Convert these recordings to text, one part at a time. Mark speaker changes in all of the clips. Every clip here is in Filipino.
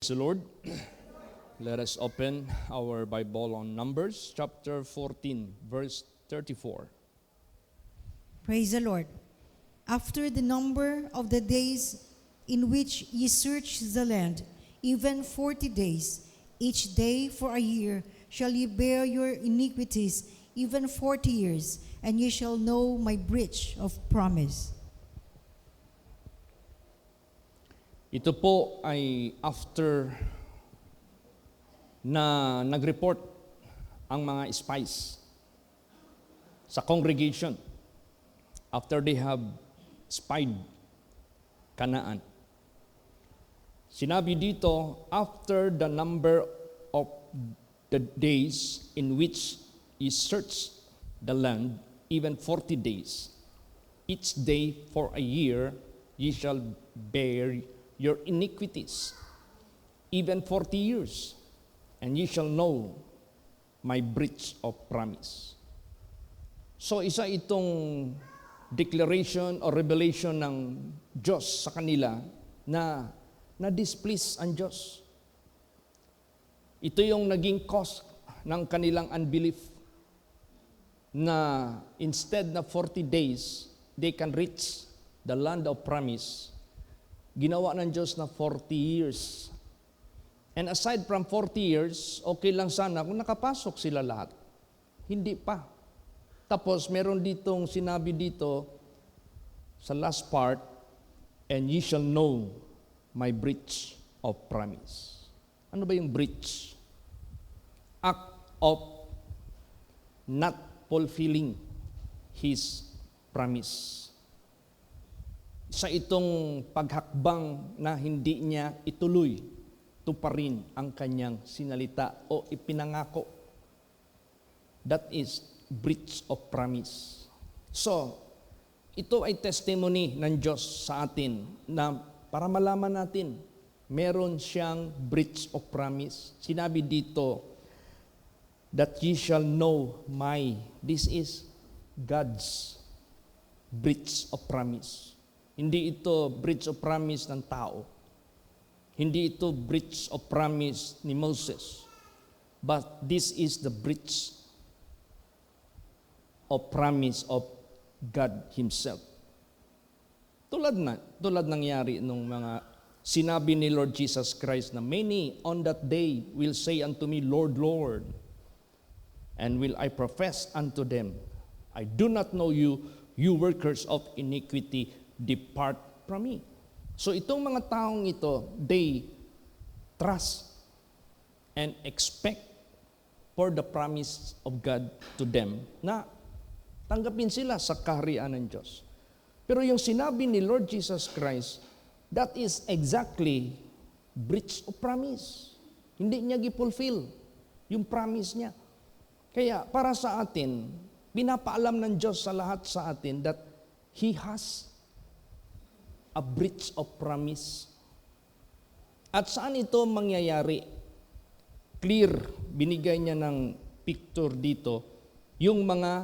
Speaker 1: Praise the Lord. Let us open our Bible on Numbers chapter 14, verse 34.
Speaker 2: Praise the Lord. After the number of the days in which ye search the land, even 40 days, each day for a year, shall ye bear your iniquities, even 40 years, and ye shall know my breach of promise.
Speaker 1: Ito po ay after na nag-report ang mga spies sa congregation after they have spied Canaan. Sinabi dito, after the number of the days in which ye search the land, even 40 days, each day for a year, ye shall bear your iniquities, even 40 years, and ye shall know my breach of promise. So isa itong declaration or revelation ng Diyos sa kanila na na-displease ang Diyos. Ito yung naging cause ng kanilang unbelief na instead na 40 days, they can reach the land of promise. Ginawa ng Diyos na 40 years. And aside from 40 years, okay lang sana kung nakapasok sila lahat. Hindi pa. Tapos meron ditong sinabi dito sa last part, and ye shall know my breach of promise. Ano ba yung breach? Act of not fulfilling His promise. Sa itong paghakbang na hindi niya ituloy, tuparin ang kanyang sinalita o ipinangako. That is breach of promise. So, ito ay testimony ng Diyos sa atin na para malaman natin, meron siyang breach of promise. Sinabi dito, that ye shall know this is God's breach of promise. Hindi ito breach of promise ng tao. Hindi ito breach of promise ni Moses. But this is the breach of promise of God Himself. Tulad nangyari nung mga sinabi ni Lord Jesus Christ na many on that day will say unto me, Lord, Lord, and will I profess unto them, I do not know you, you workers of iniquity, depart from me. So itong mga taong ito, they trust and expect for the promise of God to them na tanggapin sila sa kaharian ng Diyos. Pero yung sinabi ni Lord Jesus Christ, that is exactly breach of promise. Hindi niya gipulfill yung promise niya. Kaya para sa atin, pinapaalam ng Diyos sa lahat sa atin that He has a breach of promise. At saan ito mangyayari? Clear, binigay niya ng picture dito, yung mga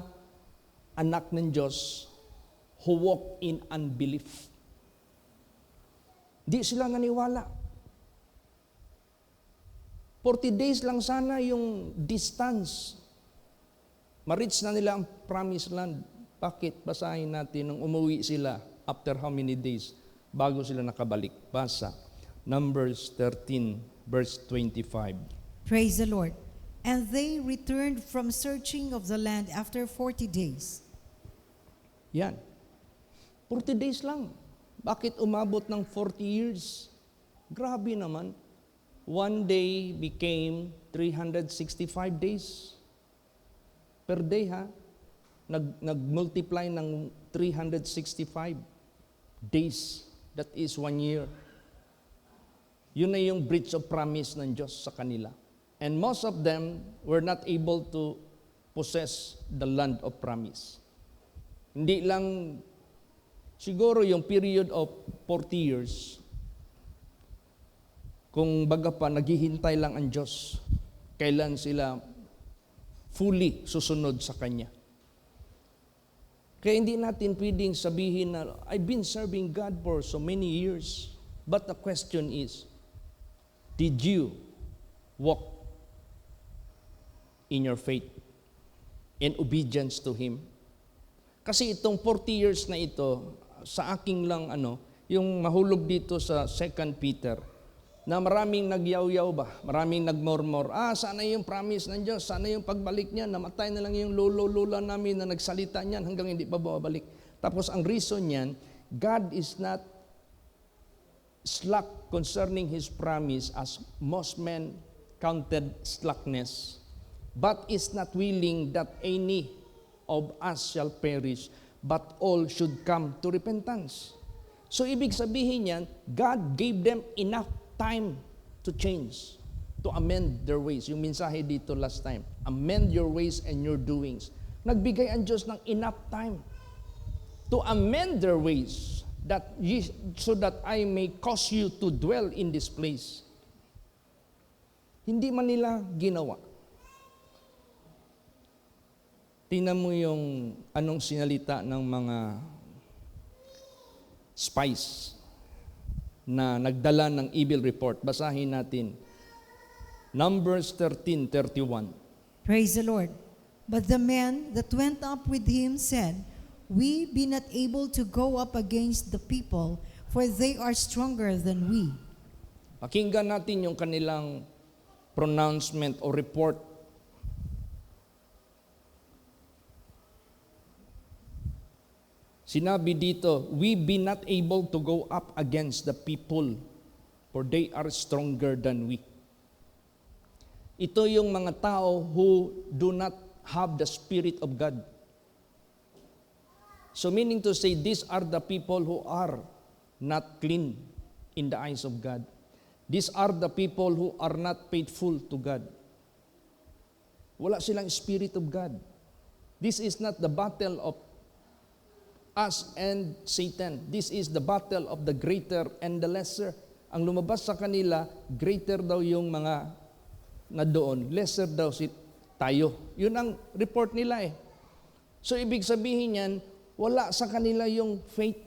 Speaker 1: anak ng Diyos who walk in unbelief. Di sila naniwala. 40 days lang sana yung distance. Ma-reach na nila ang promised land. Bakit? Basahin natin nung umuwi sila. After how many days? Bago sila nakabalik. Basa. Numbers 13, verse 25.
Speaker 2: Praise the Lord. And they returned from searching of the land after 40 days.
Speaker 1: Yan. 40 days lang. Bakit umabot ng 40 years? Grabe naman. One day became 365 days. Per day ha? Nag-multiply ng 365 days. That is 1 year. Yun na yung breach of promise ng Diyos sa kanila. And most of them were not able to possess the land of promise. Hindi lang, siguro yung period of 40 years, kung baga pa, naghihintay lang ang Diyos, kailan sila fully susunod sa Kanya. Kaya hindi natin pwedeng sabihin na, I've been serving God for so many years. But the question is, Did you walk in your faith and obedience to Him? Kasi itong 40 years na ito, sa aking lang yung mahulog dito sa 2 Peter, na maraming nagyaw-yaw ba? Maraming nagmurmur, sana yung promise ng Diyos, sana yung pagbalik niya, namatay na lang yung lolo-lola namin na nagsalita niyan hanggang hindi pa bumabalik. Tapos ang reason niyan, God is not slack concerning His promise as most men counted slackness, but is not willing that any of us shall perish, but all should come to repentance. So ibig sabihin yan, God gave them enough time to change, to amend their ways. Yung mensahe dito last time, amend your ways and your doings. Nagbigay ang Diyos ng enough time to amend their ways, so that I may cause you to dwell in this place. Hindi man nila ginawa. Tingnan mo yung anong sinalita ng mga spies na nagdala ng evil report. Basahin natin. Numbers 13:31.
Speaker 2: Praise the Lord. But the men that went up with him said, We be not able to go up against the people, for they are stronger than we.
Speaker 1: Pakinggan natin yung kanilang pronouncement o report. Sinabi dito, we be not able to go up against the people, for they are stronger than we. Ito yung mga tao who do not have the Spirit of God. So meaning to say, these are the people who are not clean in the eyes of God. These are the people who are not faithful to God. Wala silang Spirit of God. This is not the battle of us and Satan. This is the battle of the greater and the lesser. Ang lumabas sa kanila, greater daw yung mga na doon, lesser daw tayo. Yun ang report nila eh. So ibig sabihin yan, wala sa kanila yung faith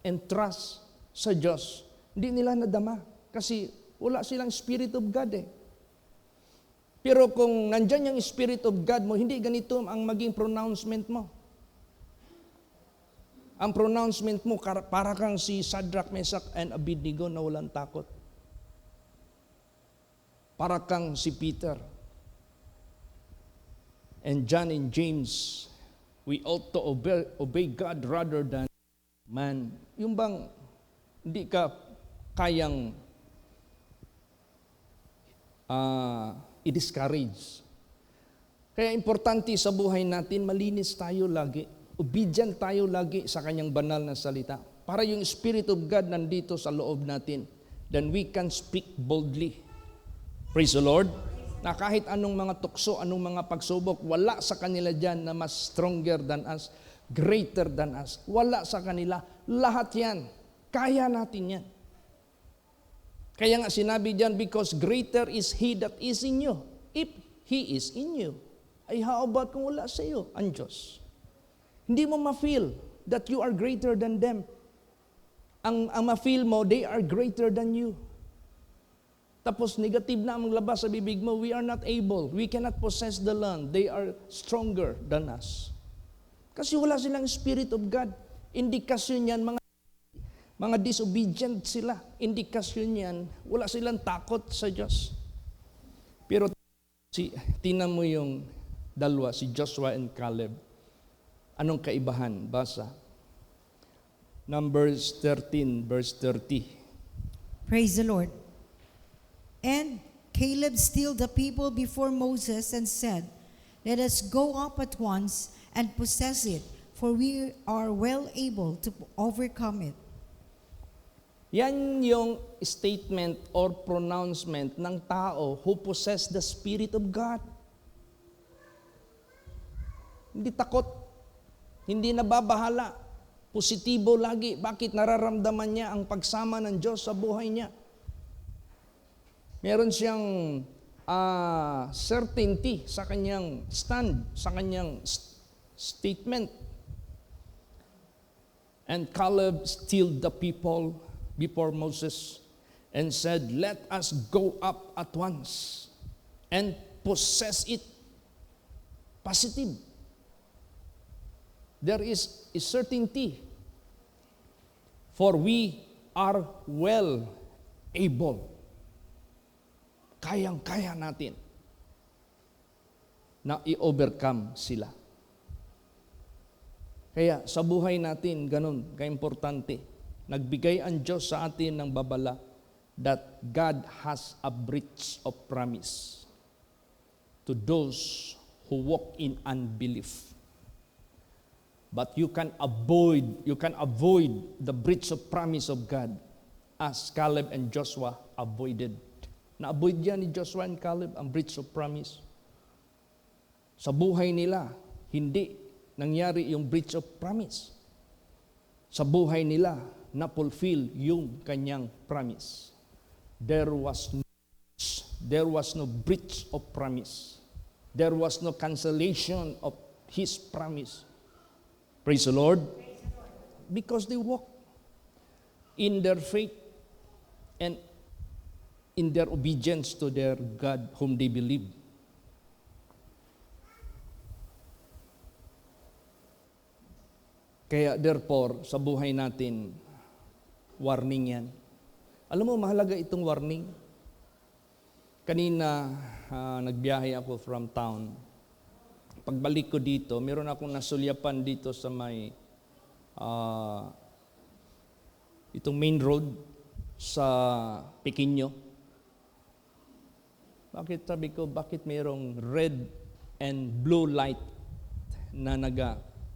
Speaker 1: and trust sa Diyos. Hindi nila nadama kasi wala silang Spirit of God eh. Pero kung nandyan yung Spirit of God mo, hindi ganito ang maging pronouncement mo. Ang pronouncement mo, para kang si Shadrach, Meshach, and Abednego na walang takot. Para kang si Peter and John and James. We ought to obey God rather than man. Yung bang hindi ka kayang i-discourage. Kaya importante sa buhay natin, malinis tayo lagi. Obedient tayo lagi sa kanyang banal na salita. Para yung Spirit of God nandito sa loob natin, then we can speak boldly. Praise the Lord. Na kahit anong mga tukso, anong mga pagsubok, wala sa kanila dyan na mas stronger than us, greater than us. Wala sa kanila. Lahat yan. Kaya natin yan. Kaya nga sinabi dyan, because greater is He that is in you. If He is in you, ay how about kung wala sa iyo ang Diyos? Hindi mo ma-feel that you are greater than them. Ang ma-feel mo, they are greater than you. Tapos negative na ang labas sa bibig mo, we are not able, we cannot possess the land, they are stronger than us. Kasi wala silang Spirit of God. Indikasyon yan, mga disobedient sila. Indikasyon yan, wala silang takot sa Diyos. Pero tingnan mo yung dalawa, si Joshua and Caleb. Anong kaibahan? Basa. Numbers 13, verse 30.
Speaker 2: Praise the Lord. And Caleb stilled the people before Moses and said, Let us go up at once and possess it, for we are well able to overcome it.
Speaker 1: Yan yung statement or pronouncement ng tao who possess the Spirit of God. Hindi takot, hindi nababahala, positibo lagi. Bakit? Nararamdaman niya ang pagsama ng Diyos sa buhay niya. Meron siyang certainty sa kanyang stand, sa kanyang statement. And Caleb stilled the people before Moses and said, "Let us go up at once and possess it." Positive. There is a certainty, for we are well able. Kayang-kaya natin na i-overcome sila. Kaya sa buhay natin, ganun, kaimportante. Nagbigay ang Diyos sa atin ng babala that God has a breach of promise to those who walk in unbelief. But you can avoid the breach of promise of God as Caleb and Joshua avoided. Na-avoid yan ni Joshua and Caleb ang breach of promise. Sa buhay nila, hindi nangyari yung breach of promise. Sa buhay nila, na-fulfill yung kanyang promise. There was no breach of promise. There was no cancellation of His promise. Praise the Lord. Because they walk in their faith and in their obedience to their God whom they believe. Kaya therefore, sa buhay natin, warning yan. Alam mo, mahalaga itong warning. Kanina, nagbiyahe ako from town. Pagbalik ko dito, meron akong nasulyapan dito sa may itong main road sa Pequeño. Bakit sabi ko, bakit mayroong red and blue light na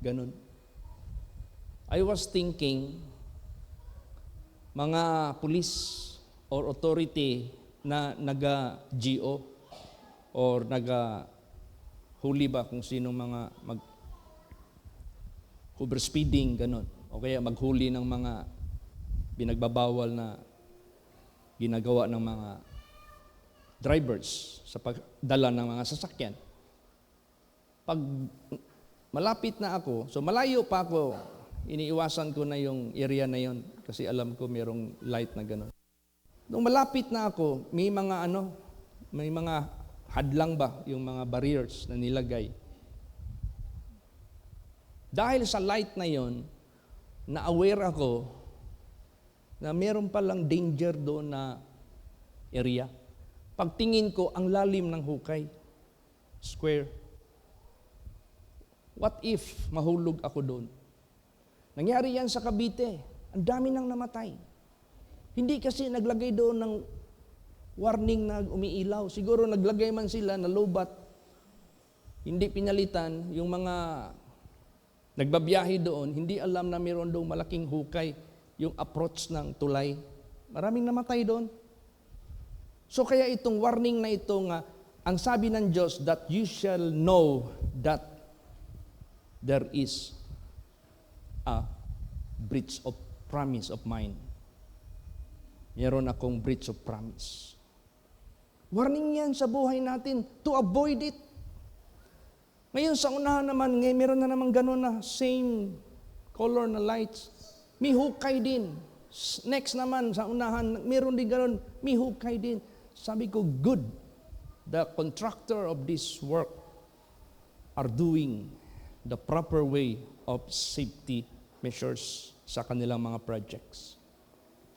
Speaker 1: ganun? I was thinking, mga police or authority na naga-GO or naga-huli ba kung sino mga overspeeding, ganun. O kaya maghuli ng mga binagbabawal na ginagawa ng mga drivers sa pagdala ng mga sasakyan. Pag malapit na ako, so malayo pa ako, iniiwasan ko na yung area na yon kasi alam ko mayroong light na gano'n. Nung malapit na ako, may mga hadlang ba, yung mga barriers na nilagay. Dahil sa light na yon, na-aware ako na meron palang danger doon na area. Pagtingin ko, ang lalim ng hukay. Square. What if mahulog ako doon? Nangyari yan sa Cavite. Ang dami nang namatay. Hindi kasi naglagay doon ng warning na umiilaw. Siguro naglagay man sila na lobat. Hindi pinalitan. Yung mga nagbabiyahe doon, hindi alam na mayroon doon malaking hukay. Yung approach ng tulay. Maraming namatay doon. So kaya itong warning na ito nga, ang sabi ng Diyos, that you shall know that there is a breach of promise of mine. Meron akong breach of promise. Warning yan sa buhay natin to avoid it. Ngayon sa unahan naman, meron na naman gano'n na same color na lights. May hukay din. Next naman sa unahan, meron din gano'n, may hukay din. Sabi ko, good. The contractor of this work are doing the proper way of safety measures sa kanilang mga projects.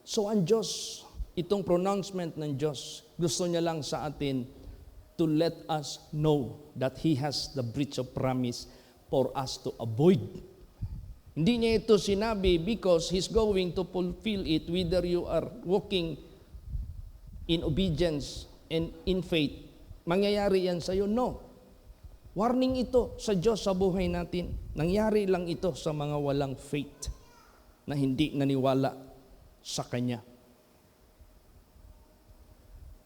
Speaker 1: So ang Diyos, itong pronouncement ng Diyos, gusto niya lang sa atin to let us know that He has the breach of promise for us to avoid. Hindi niya ito sinabi because He's going to fulfill it whether you are walking in obedience and in faith. Mangyayari yan sa iyo? No. Warning ito sa Diyos sa buhay natin. Nangyari lang ito sa mga walang faith na hindi naniwala sa Kanya.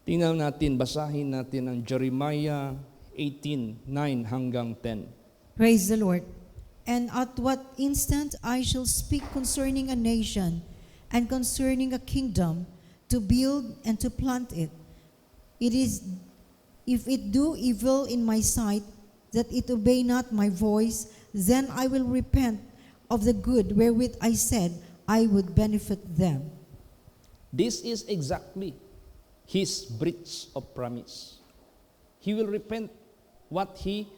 Speaker 1: Tingnan natin, basahin natin ang Jeremiah 18:9 hanggang 10.
Speaker 2: Praise the Lord. And at what instant I shall speak concerning a nation and concerning a kingdom, to build and to plant it. It is, if it do evil in my sight, that it obey not my voice, then I will repent of the good wherewith I said I would benefit them.
Speaker 1: This is exactly his breach of promise. He will repent what he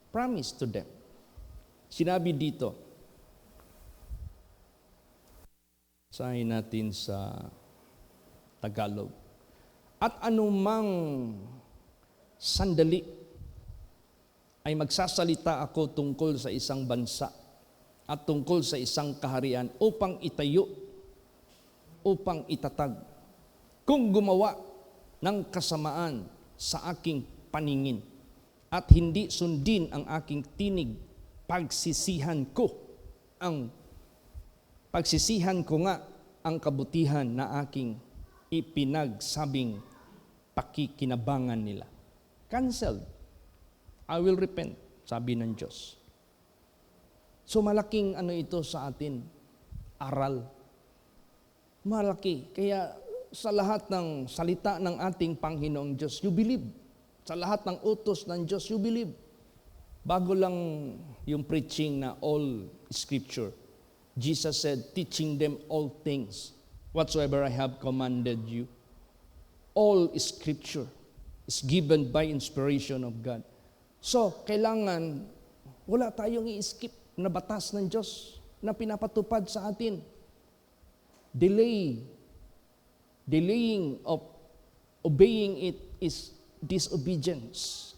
Speaker 1: promised to them. Sinabi dito, sahin natin sa Tagalog, at anumang sandali ay magsasalita ako tungkol sa isang bansa at tungkol sa isang kaharian upang itayo, upang itatag, kung gumawa ng kasamaan sa aking paningin at hindi sundin ang aking tinig, pagsisihan ko nga ang kabutihan na aking ipinagsabing pakikinabangan nila. Cancelled. I will repent, sabi ng Diyos. So malaking ito sa atin, aral. Malaki. Kaya sa lahat ng salita ng ating Panginoong Diyos, you believe. Sa lahat ng utos ng Diyos, you believe. Bago lang yung preaching na all scripture, Jesus said, teaching them all things, whatsoever I have commanded you. All scripture is given by inspiration of God. So, kailangan, wala tayong i-skip na batas ng Diyos na pinapatupad sa atin. Delaying of obeying it is disobedience.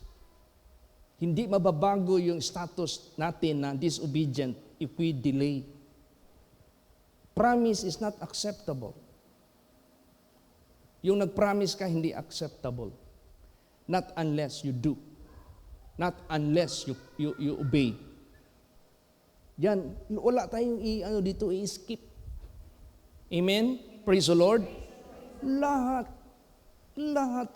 Speaker 1: Hindi mababago yung status natin na disobedient if we delay. Promise is not acceptable. Yung nag-promise ka, hindi acceptable. Not unless you do. Not unless you obey. Yan, wala tayong dito i-skip. Amen? Praise the Lord. Lahat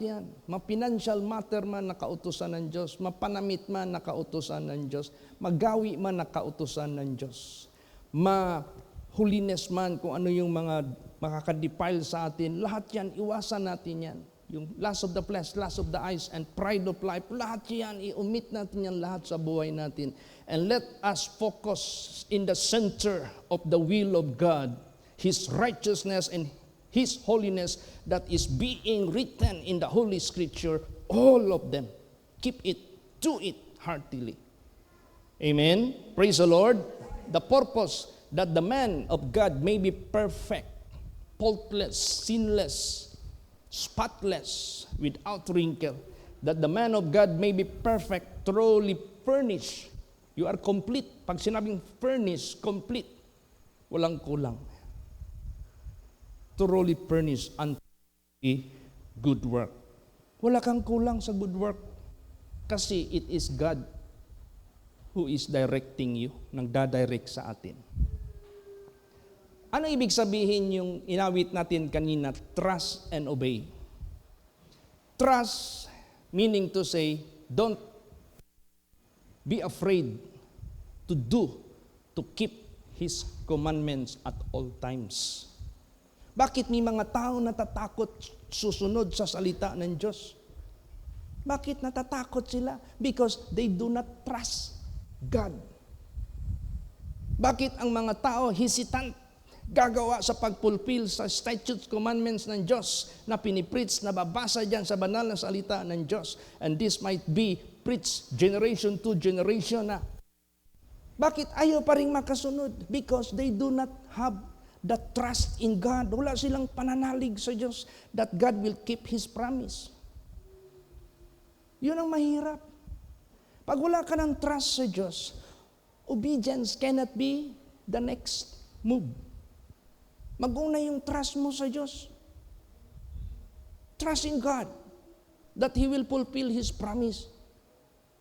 Speaker 1: yan. Ma-financial matter man, nakautusan ng Diyos. Mapanamit man, nakautusan ng Diyos. Magawi man, nakautusan ng Diyos. Ma-holiness man, kung ano yung mga makakadefile sa atin, lahat yan, iwasan natin yan. Yung lust of the flesh, lust of the eyes, and pride of life, lahat yan, i-omit natin yan lahat sa buhay natin. And let us focus in the center of the will of God, His righteousness and His holiness that is being written in the Holy Scripture, all of them. Keep it, do it heartily. Amen? Praise the Lord. The purpose that the man of God may be perfect, faultless, sinless, spotless, without wrinkle, that the man of God may be perfect, thoroughly furnished. You are complete. Pag sinabing furnished, complete. Walang kulang. Thoroughly furnished unto a good work. Wala kang kulang sa good work. Kasi it is God who is directing you, nagdadirect sa atin. Ano ibig sabihin yung inawit natin kanina, trust and obey? Trust, meaning to say, don't be afraid to keep His commandments at all times. Bakit may mga tao natatakot susunod sa salita ng Diyos? Bakit natatakot sila? Because they do not trust God. Bakit ang mga tao hesitant gagawa sa pagpulpil sa statutes, commandments ng Diyos na pinipreach, na babasa dyan sa banal na salita ng Diyos? And this might be preached generation to generation na. Bakit ayaw pa rin makasunod? Because they do not have the trust in God. Wala silang pananalig sa Diyos that God will keep His promise. Yun ang mahirap. Pag wala ka ng trust sa Diyos, obedience cannot be the next move. Mag-una yung trust mo sa Diyos. Trust in God that He will fulfill His promise.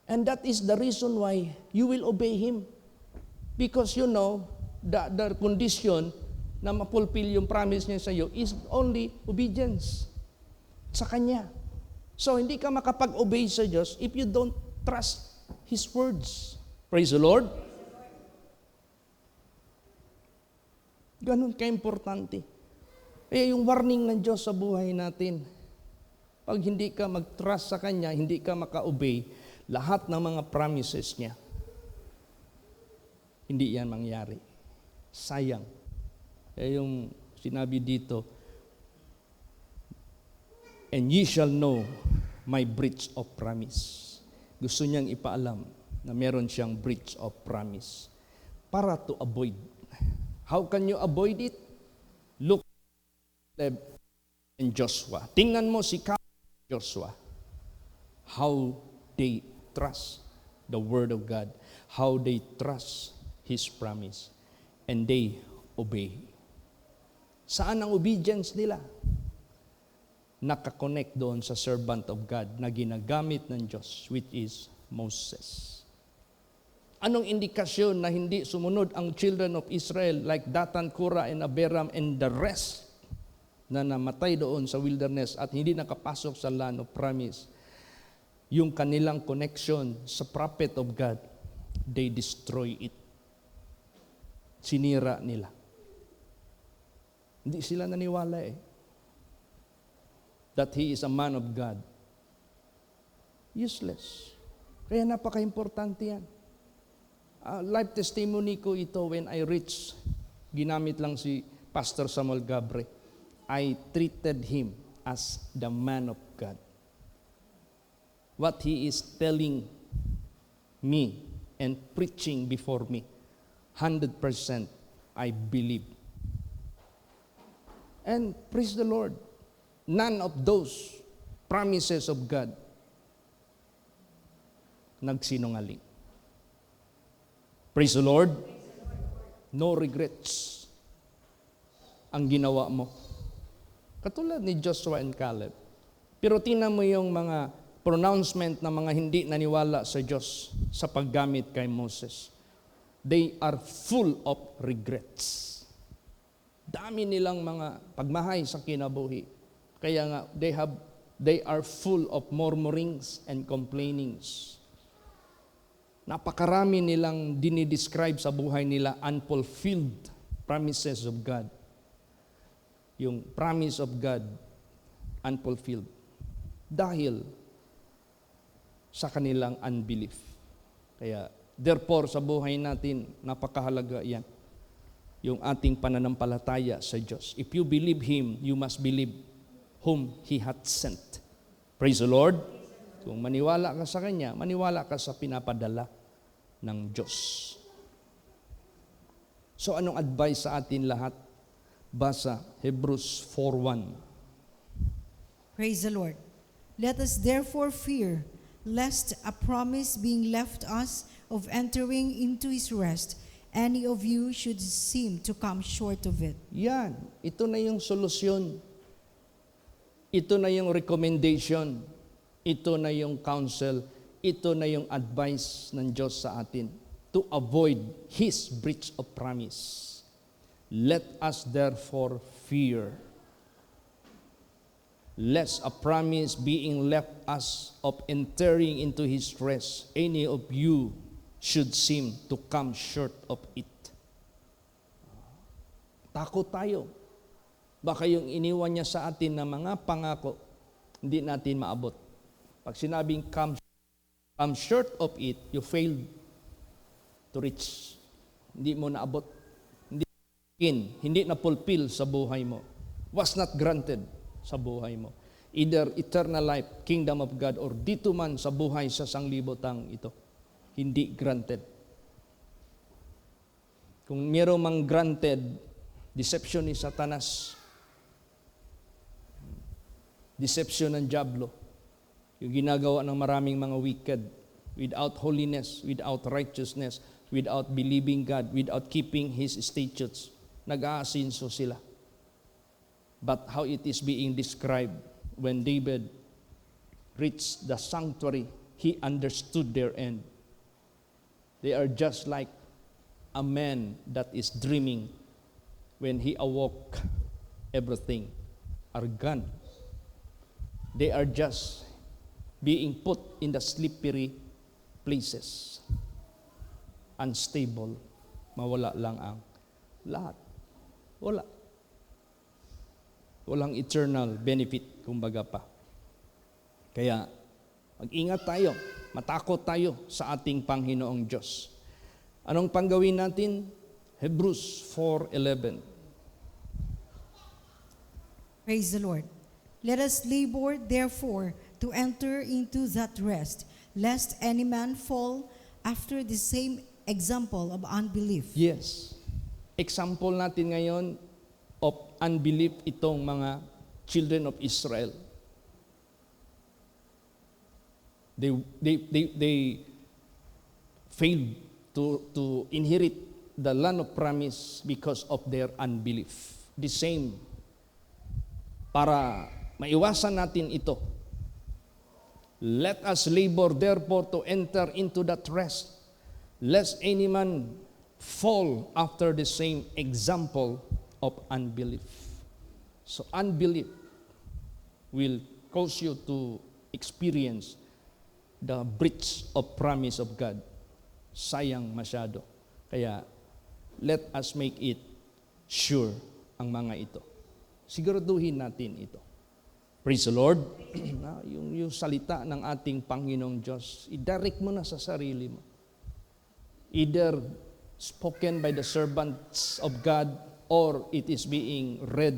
Speaker 1: And that is the reason why you will obey Him. Because you know, the condition na ma-fulfill yung promise niya sa iyo is only obedience sa Kanya. So, hindi ka makapag-obey sa Diyos if you don't trust His words. Praise the Lord. Ganun ka-importante. Kaya yung warning ng Diyos sa buhay natin, pag hindi ka mag-trust sa Kanya, hindi ka maka-obey lahat ng mga promises niya, hindi yan mangyari. Sayang. Kaya yung sinabi dito, And ye shall know my breach of promise. Gusto niyang ipaalam na meron siyang breach of promise para to avoid. How can you avoid it? Look at in Joshua. Tingnan mo si Joshua. How they trust the word of God. How they trust His promise. And they obey. Saan ang obedience nila? Nakakonect doon sa servant of God na ginagamit ng Diyos, which is Moses. Anong indikasyon na hindi sumunod ang children of Israel like Datan, Korah, and Abiram and the rest na namatay doon sa wilderness at hindi nakapasok sa land of promise? Yung kanilang connection sa prophet of God, they destroy it. Sinira nila. Hindi sila naniwala that he is a man of God. Useless. Kaya napaka-importante yan. Life testimony ko ito when I reached, ginamit lang si Pastor Samuel Gabre. I treated him as the man of God. What he is telling me and preaching before me, 100% I believe. And praise the Lord, none of those promises of God nagsinungaling. Praise the Lord. No regrets ang ginawa mo. Katulad ni Joshua and Caleb. Pero tingnan mo yung mga pronouncement ng mga hindi naniwala sa Diyos sa paggamit kay Moses. They are full of regrets. Dami nilang mga pagmahay sa kinabuhi. Kaya nga, they are full of murmurings and complainings. Napakarami nilang dinidescribe sa buhay nila unfulfilled promises of God. Yung promise of God, unfulfilled. Dahil sa kanilang unbelief. Kaya, therefore, sa buhay natin, napakahalaga yan. Yung ating pananampalataya sa Diyos. If you believe Him, you must believe whom He hath sent. Praise the Lord. Kung maniwala ka sa Kanya, maniwala ka sa pinapadala ng Diyos. So anong advice sa atin lahat? Basa Hebrews 4:1.
Speaker 2: Praise the Lord. Let us therefore fear, lest a promise being left us of entering into His rest, any of you should seem to come short of it.
Speaker 1: Yan. Ito na yung solusyon. Ito na yung recommendation. Ito na yung counsel. Ito na yung advice ng Diyos sa atin to avoid His breach of promise. Let us therefore fear, lest a promise being left us of entering into His rest, any of you should seem to come short of it. Takot tayo. Baka yung iniwan niya sa atin na mga pangako, hindi natin maabot. Pag sinabing come short of it, you failed to reach. Hindi mo naabot. Hindi na fulfill sa buhay mo. Was not granted sa buhay mo. Either eternal life, kingdom of God, or dito man sa buhay sa sanglibotang ito. Hindi granted. Kung mayroong mang granted, deception ni Satanas, deception ng Diablo, yung ginagawa ng maraming mga wicked, without holiness, without righteousness, without believing God, without keeping His statutes, nag-aasinso sila. But how it is being described, when David reached the sanctuary, he understood their end. They are just like a man that is dreaming. When he awoke, everything are gone. They are just being put in the slippery places. Unstable. Mawala lang ang lahat. Wala. Walang eternal benefit, kumbaga pa. Kaya, mag-ingat tayo. Matakot tayo sa ating Panginoong Diyos. Anong panggawin natin? Hebrews 4:11.
Speaker 2: Praise the Lord. Let us labor, therefore, to enter into that rest, lest any man fall after the same example of unbelief.
Speaker 1: Yes. Example natin ngayon of unbelief itong mga children of Israel. They failed to inherit the land of promise because of their unbelief. The same. Para maiwasan natin ito, let us labor therefore to enter into that rest, lest any man fall after the same example of unbelief. So unbelief will cause you to experience the breach of promise of God. Sayang masyado. Kaya, let us make it sure ang mga ito. Siguraduhin natin ito. Praise the Lord. yung salita ng ating Panginoong Diyos, i-direct mo na sa sarili mo. Either spoken by the servants of God, or it is being read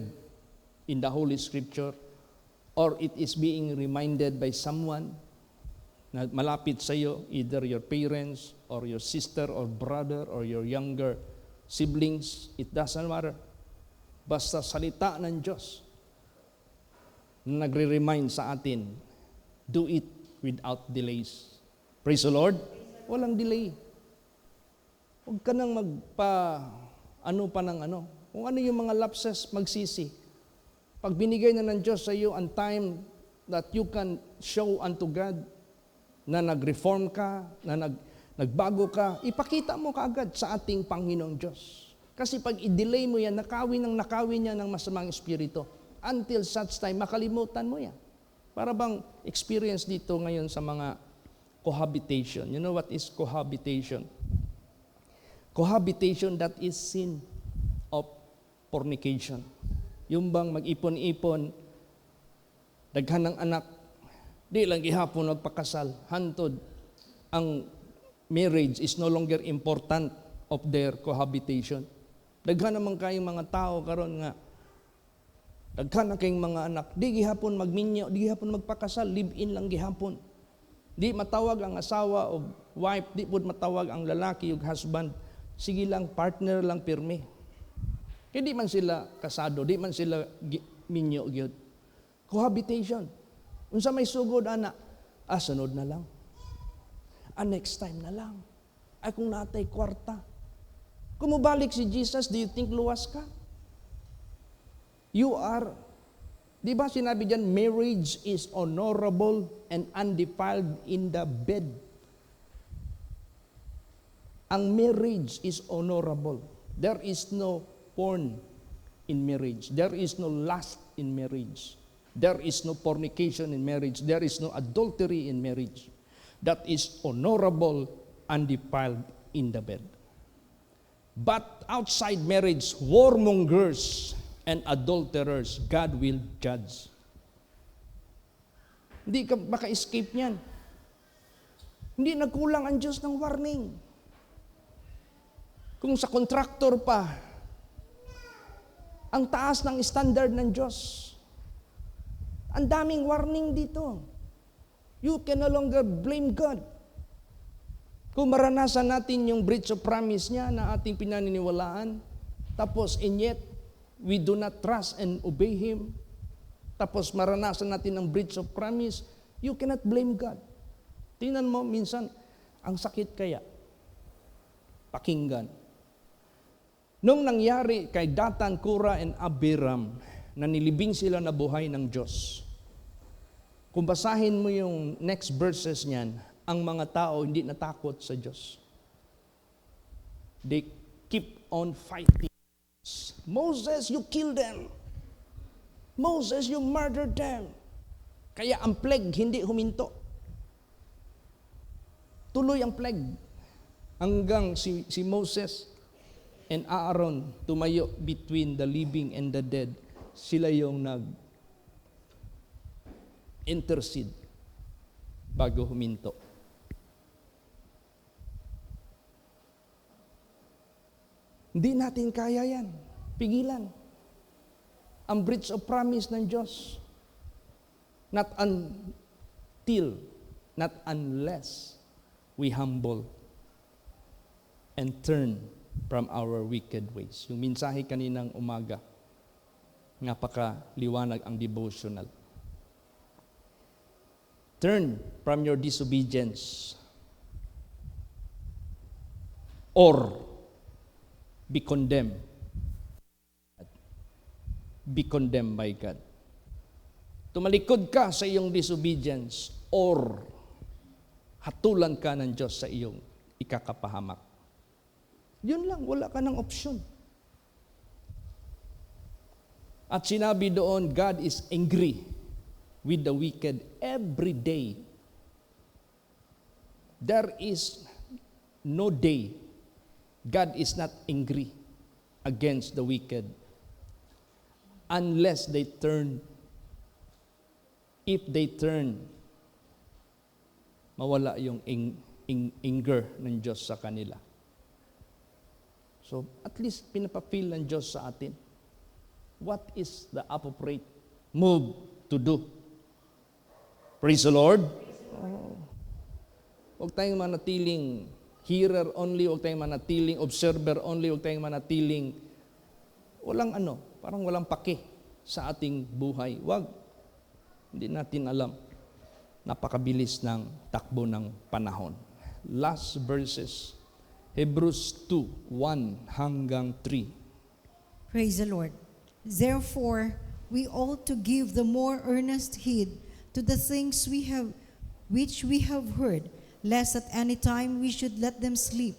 Speaker 1: in the Holy Scripture, or it is being reminded by someone na malapit sa iyo, either your parents, or your sister, or brother, or your younger siblings, it doesn't matter. Basta salita ng Diyos na nagre-remind sa atin, do it without delays. Praise the Lord. Walang delay. Huwag ka nang Kung ano yung mga lapses, magsisi. Pag binigay na ng Diyos sa iyo ang time that you can show unto God, na nag-reform ka, na nagbago ka, ipakita mo kaagad sa ating Panginoong Diyos. Kasi pag i-delay mo yan, nakawin niya ng masamang espiritu. Until such time, makalimutan mo yan. Para bang experience dito ngayon sa mga cohabitation. You know what is cohabitation? Cohabitation, that is sin of fornication. Yung bang mag-ipon-ipon, daghan ng anak, di lang gihapon magpakasal, hantod ang marriage is no longer important of their cohabitation. Daghan naman kayong mga tao karon nga, daghan na kayong mga anak, di gihapon magminyo, di gihapon magpakasal, live-in lang gihapon. Di matawag ang asawa o wife, di pud matawag ang lalaki o husband, sige lang, partner lang pirmi. Kaya di man sila kasado, di man sila minyo gyud. Cohabitation. Unsa may sugod, anak? Sunod na lang. Next time na lang. Kung natay kwarta. Kung mubalik si Jesus, do you think luwas ka? You are, di ba sinabi dyan, marriage is honorable and undefiled in the bed. Ang marriage is honorable. There is no porn in marriage. There is no lust in marriage. There is no fornication in marriage. There is no adultery in marriage. That is honorable, undefiled in the bed. But outside marriage, warmongers and adulterers, God will judge. Hindi ka maka-escape niyan. Hindi nagkulang ang Diyos ng warning. Kung sa contractor pa, ang taas ng standard ng Diyos. Ang daming warning dito. You can no longer blame God. Kung maranasan natin yung breach of promise niya na ating pinaniniwalaan, tapos and yet, we do not trust and obey Him, tapos maranasan natin ang breach of promise, you cannot blame God. Tingnan mo, minsan, ang sakit kaya. Pakinggan. Nung nangyari kay Datan, Kora, and Abiram, na nilibing sila na buhay ng Diyos, kung basahin mo yung next verses niyan, ang mga tao hindi natakot sa Diyos. They keep on fighting. Moses, you killed them. Moses, you murdered them. Kaya ang plague hindi huminto. Tuloy ang plague. Hanggang si Moses and Aaron tumayo between the living and the dead. Sila yung intercede bago huminto. Hindi natin kaya yan. Pigilan. Ang breach of promise ng Diyos. Not until, not unless we humble and turn from our wicked ways. Yung mensahe kaninang umaga, napaka-liwanag ang devotional. Turn from your disobedience or be condemned. Be condemned by God. Tumalikod ka sa iyong disobedience or hatulan ka ng Diyos sa iyong ikakapahamak. Yun lang, wala ka ng opsyon. At sinabi doon, God is angry with the wicked every day. There is no day God is not angry against the wicked unless they turn. If they turn, mawala yung anger ng Diyos sa kanila. So, at least pinapapil ng Diyos sa atin. What is the appropriate move to do? Praise the Lord. Huwag tayong manatiling hearer only, huwag tayong manatiling observer only, huwag tayong manatiling parang walang pake sa ating buhay. Huwag. Hindi natin alam. Napakabilis ng takbo ng panahon. Last verses. Hebrews 2:1 hanggang 3.
Speaker 2: Praise the Lord. Therefore, we ought to give the more earnest heed to the things which we have heard, lest at any time we should let them sleep.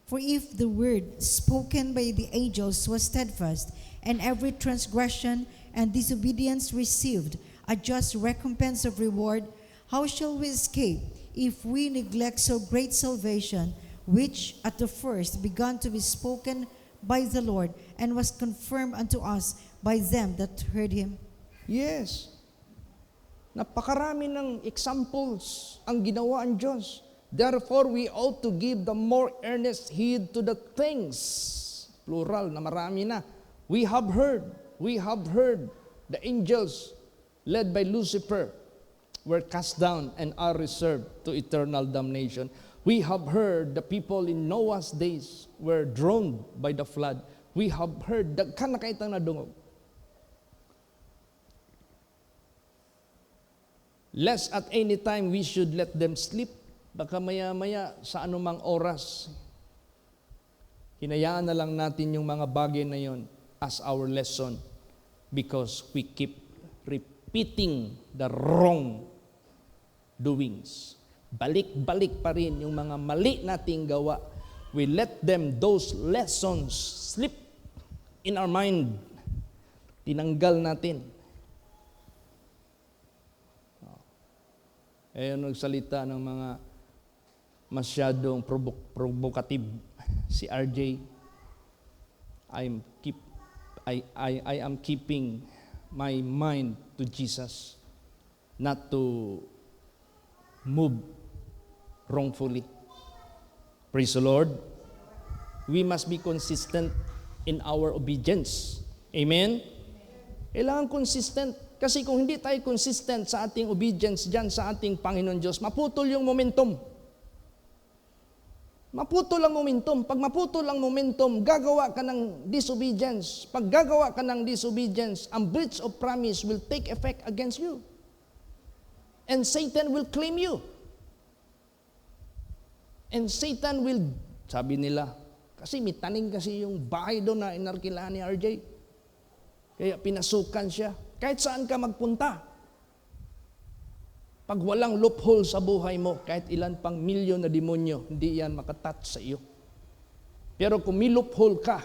Speaker 2: For if the word spoken by the angels was steadfast, and every transgression and disobedience received a just recompense of reward, how shall we escape if we neglect so great salvation, which at the first began to be spoken by the Lord, and was confirmed unto us by them that heard him?
Speaker 1: Yes. Napakarami ng examples ang ginawa ang Diyos. Therefore, we ought to give the more earnest heed to the things, plural na marami na, we have heard the angels led by Lucifer were cast down and are reserved to eternal damnation. We have heard the people in Noah's days were drowned by the flood. We have heard, dagkan na kaitang nadungog. Lest at any time we should let them sleep. Baka maya-maya sa anumang oras, hinayaan na lang natin yung mga bagay na yon as our lesson because we keep repeating the wrong doings. Balik-balik pa rin yung mga mali nating gawa. We let them, those lessons, slip in our mind. Tinanggal natin. Ayun nagsalita ng mga masyadong provocative si RJ. I am keeping my mind to Jesus, not to move wrongfully. Praise the Lord. We must be consistent in our obedience. Amen? Kailangan consistent. Kasi kung hindi tayo consistent sa ating obedience dyan sa ating Panginoon Diyos, maputol yung momentum. Maputol ang momentum. Pag maputol ang momentum, gagawa ka ng disobedience. Pag gagawa ka ng disobedience, ang breach of promise will take effect against you. And Satan will claim you. And Satan will, sabi nila, kasi may taning kasi yung bahay doon na inarkilaan ni RJ. Kaya pinasukan siya. Kahit saan ka magpunta. Pag walang loophole sa buhay mo, kahit ilan pang milyon na demonyo, hindi yan makatouch sa iyo. Pero kung may loophole ka,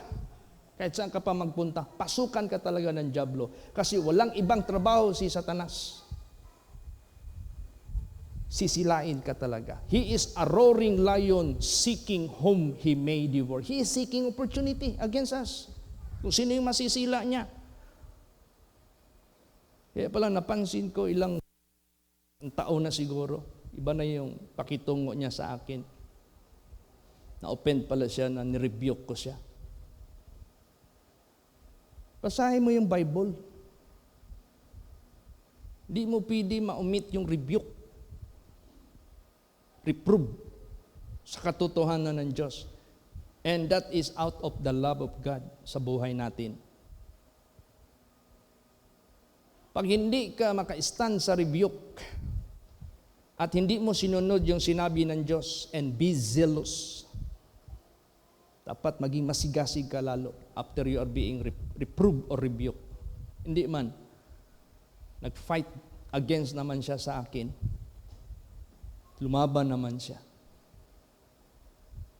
Speaker 1: kahit saan ka pa magpunta, pasukan ka talaga ng dyablo. Kasi walang ibang trabaho si Satanas. Sisilain ka talaga. He is a roaring lion seeking whom he may devour. He is seeking opportunity against us. Kung sino yung masisila niya. Kaya pala napansin ko ilang taon na siguro, iba na yung pakitungo niya sa akin. Na-offend pala siya, na nirebuke ko siya. Basahin mo yung Bible. Hindi mo pwede ma-omit yung rebuke, reprove sa katotohanan ng Diyos. And that is out of the love of God sa buhay natin. Pag hindi ka maka-stand sa rebuke at hindi mo sinunod yung sinabi ng Diyos and be zealous, dapat maging masigasig ka lalo after you are being reproved or rebuked. Hindi man. Nag-fight against naman siya sa akin. Lumaban naman siya.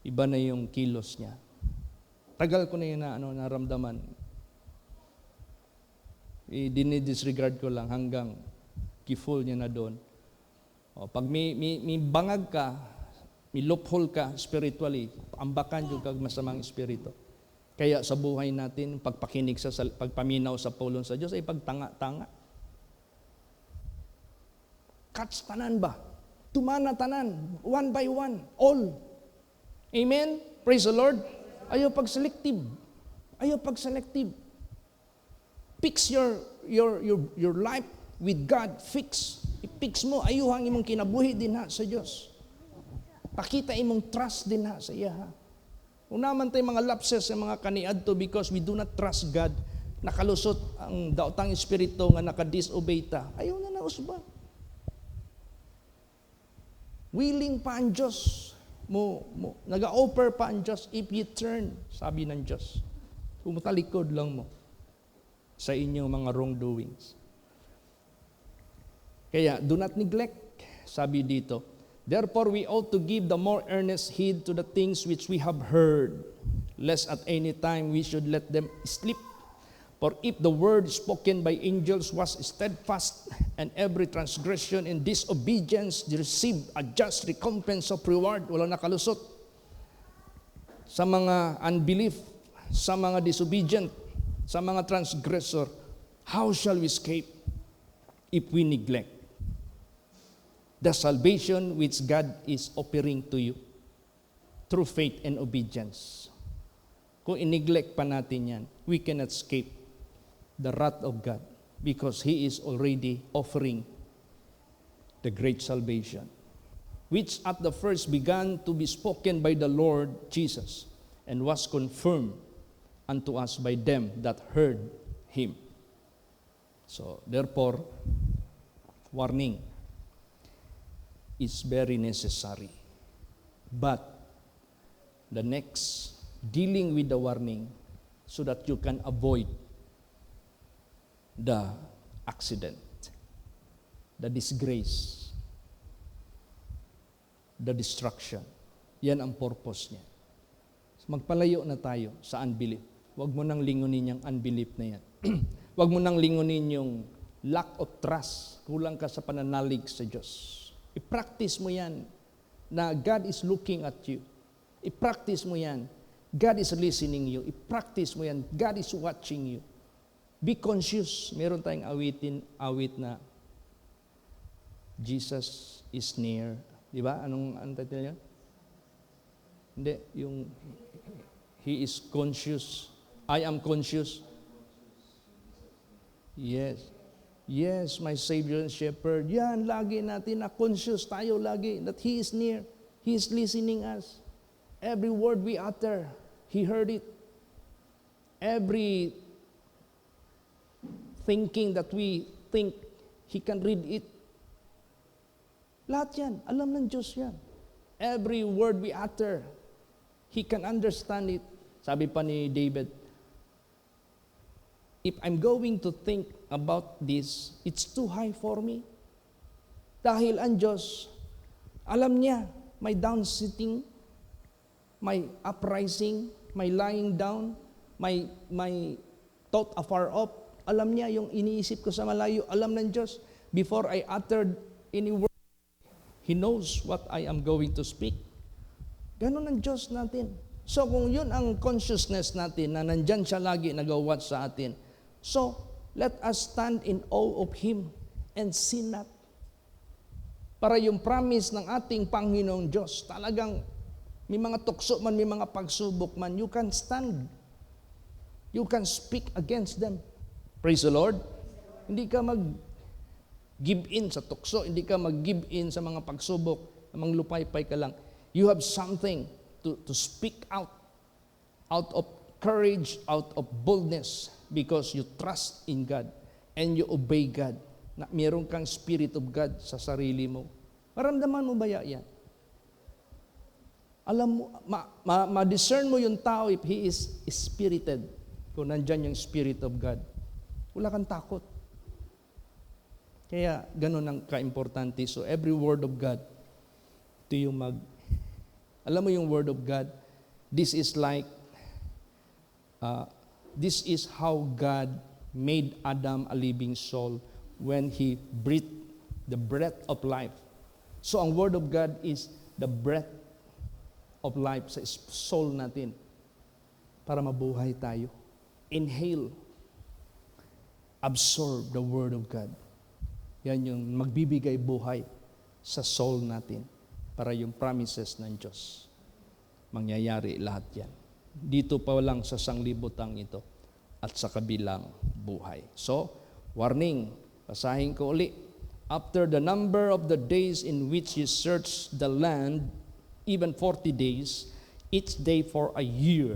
Speaker 1: Iba na yung kilos niya. Tagal ko na yun naramdaman. Dinidisregard ko lang hanggang kiful niya na doon. Pag may bangag ka, may loophole ka spiritually, ambakan yung kag masamang espiritu. Kaya sa buhay natin, pagpakinig pagpaminaw sa pulong sa Diyos ay pagtanga-tanga. Catch tanan ba? Tumana tanan, one by one, all. Amen? Praise the Lord. Ayaw pag-selective. Fix your life with God. I-fix mo, ayuhang imong kinabuhi din ha sa Diyos. Pakita imong trust din ha sa iya ha. Kung naman tayo mga lapses sa mga kaniadto because we do not trust God, nakalusot ang daotang espiritu nga naka-disobey ta, ayaw na nausba. Willing pa ang Diyos. Nag-offer pa ang Diyos if you turn, sabi ng Diyos. Tumatalikod lang mo sa inyong mga wrongdoings. Kaya, do not neglect, sabi dito. Therefore, we ought to give the more earnest heed to the things which we have heard, lest at any time we should let them slip. For if the word spoken by angels was steadfast, and every transgression and disobedience received a just recompense of reward, walang nakalusot sa mga unbelief, sa mga disobedient, sa mga transgressor, how shall we escape if we neglect the salvation which God is offering to you through faith and obedience? Kung in-neglect pa natin yan, we cannot escape the wrath of God because He is already offering the great salvation, which at the first began to be spoken by the Lord Jesus and was confirmed unto us by them that heard Him. So, therefore, warning is very necessary. But the next, dealing with the warning so that you can avoid the accident, the disgrace, the destruction. Yan ang purpose niya. Magpalayo na tayo sa unbelief. Huwag mo nang lingunin yung unbelief na yan. Huwag mo nang lingunin yung lack of trust. Kulang ka sa pananalig sa Diyos. I-practice mo yan na God is looking at you. I-practice mo yan. God is listening you. I-practice mo yan. God is watching you. Be conscious. Meron tayong awit na Jesus is near. Di ba? Anong title niya? Hindi. Yung He is conscious. I am conscious. Yes. Yes, my Savior and Shepherd. Yan, lagi natin na conscious tayo lagi that He is near. He is listening us. Every word we utter, He heard it. Every thinking that we think, He can read it. Lahat yan, alam ng Diyos yan. Every word we utter, He can understand it. Sabi pa ni David, if I'm going to think about this, it's too high for me. Dahil ang Diyos, alam niya, may down-sitting, may uprising, may lying down, may thought afar off. Alam niya yung iniisip ko sa malayo. Alam ng Diyos, before I uttered any word, He knows what I am going to speak. Ganon ang Diyos natin. So kung yun ang consciousness natin, na nandyan siya lagi nag-watch sa atin, so let us stand in awe of Him and sin not. Para yung promise ng ating Panginoong Diyos, talagang may mga tukso man, may mga pagsubok man, you can stand. You can speak against them. Praise the Lord. Hindi ka give in sa tukso, hindi ka mag-give in sa mga pagsubok, manglupaypay ka lang. You have something to speak out of courage, out of boldness, because you trust in God and you obey God. Na meron kang Spirit of God sa sarili mo. Maramdaman mo ba yan? Alam mo, ma-discern mo yung tao if he is spirited. Kung nandyan yung Spirit of God. Wala kang takot. Kaya ganun ang ka-importante. So every word of God, ito yung alam mo yung word of God, this is like, this is how God made Adam a living soul when He breathed the breath of life. So ang word of God is the breath of life sa soul natin para mabuhay tayo. Inhale, absorb the word of God. Yan yung magbibigay buhay sa soul natin para yung promises ng Diyos. Mangyayari lahat yan. Dito pa lang sa sanglibutang ito at sa kabilang buhay. So, warning, basahin ko uli. After the number of the days in which ye search the land, even 40 days, each day for a year,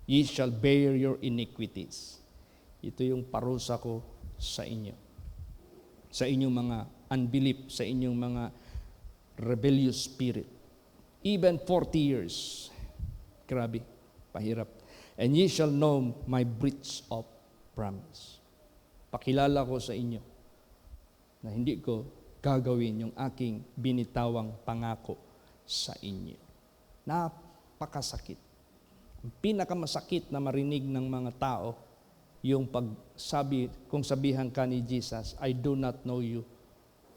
Speaker 1: ye shall bear your iniquities. Ito yung parusa ko sa inyo. Sa inyong mga unbelief, sa inyong mga rebellious spirit. Even 40 years. Grabe, pahirap. And ye shall know my breach of promise. Pakilala ko sa inyo na hindi ko gagawin yung aking binitawang pangako sa inyo. Napakasakit. Ang pinakamasakit na marinig ng mga tao, yung pagsabi, kung sabihan ka ni Jesus, I do not know you,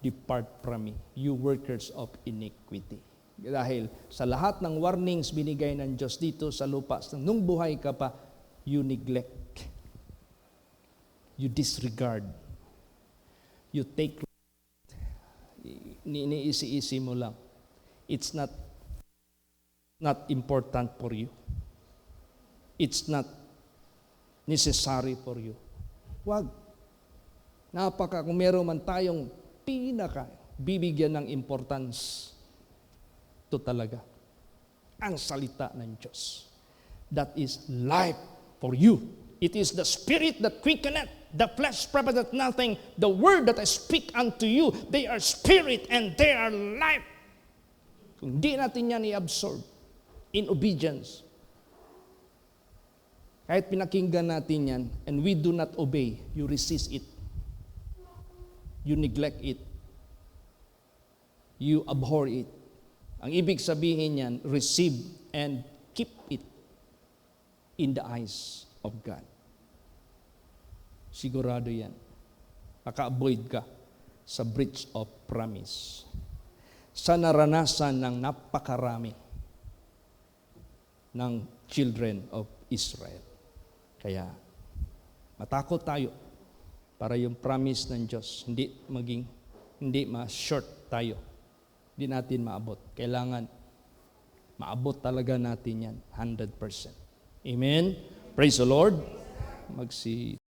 Speaker 1: depart from me, you workers of iniquity. Dahil sa lahat ng warnings binigay ng Diyos dito sa lupa, nung buhay ka pa, you neglect, you disregard, you take, iniisi-isi mo lang. It's not important for you. It's not necessary for you. Wag. Kung meron man tayong bibigyan ng importance, ito talaga, ang salita ng Diyos. That is life for you. It is the Spirit that quickeneth, the flesh profiteth nothing. The word that I speak unto you, they are spirit and they are life. Kung di natin yan i-absorb in obedience, kahit pinakinggan natin yan, and we do not obey, you resist it. You neglect it. You abhor it. Ang ibig sabihin yan, receive and keep it in the eyes of God. Sigurado yan. Maka-avoid ka sa breach of promise. Sa naranasan ng napakarami ng children of Israel. Kaya, matakot tayo para yung promise ng Diyos hindi ma-short tayo. Hindi natin maabot. Kailangan maabot talaga natin yan 100%. Amen? Praise the Lord.